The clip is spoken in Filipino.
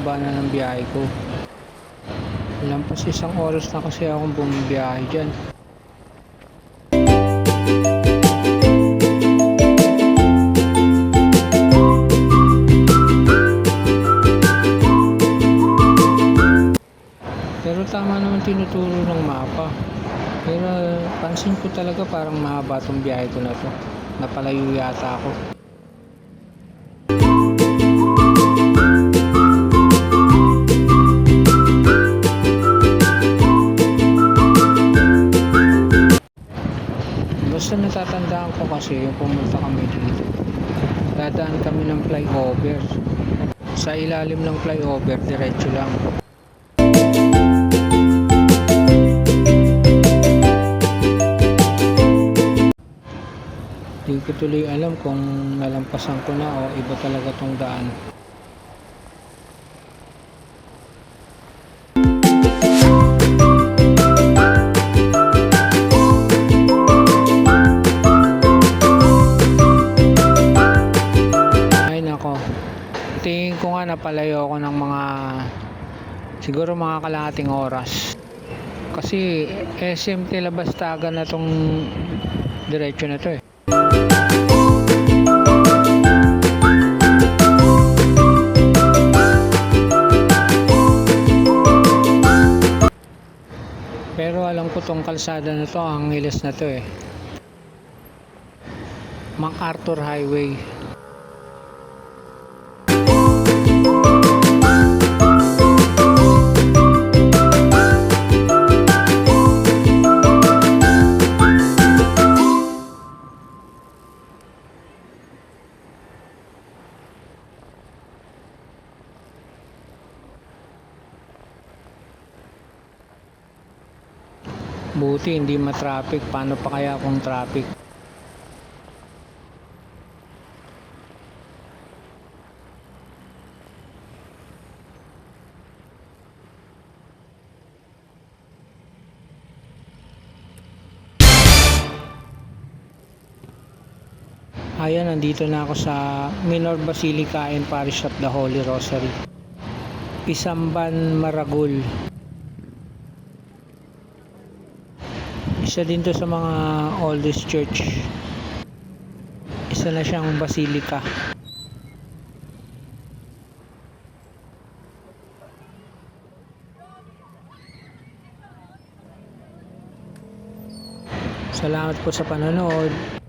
haba na ng biyahe ko. Lampas 1 oras na kasi akong bumibiyahe dyan. Pero tama naman tinuturo ng mapa. Pero pansin ko talaga parang mahaba tong biyahe ko na to. Napalayo yata ako. Basta natatandaan ko kasi yung pumunta kami dito. Dadaan kami ng flyover. Sa ilalim ng flyover, diretso lang. Hindi ko tuloy alam kung nalampasan ko na o iba talaga tong daan. Ay nako, tingin ko nga napalayo ako ng siguro mga kalahating oras. Kasi SM Tilabastagan na tong diretso na to eh. Pero alam ko tong kalsada na to, ang hilis na to eh. MacArthur Highway. Buti hindi ma-traffic. Paano pa kaya kung traffic? Ayan, nandito na ako sa Minor Basilica and Parish of the Holy Rosary, Isamban, Maragul. Isa din to sa mga oldest church. Isa na siyang basilika. Salamat po sa panonood.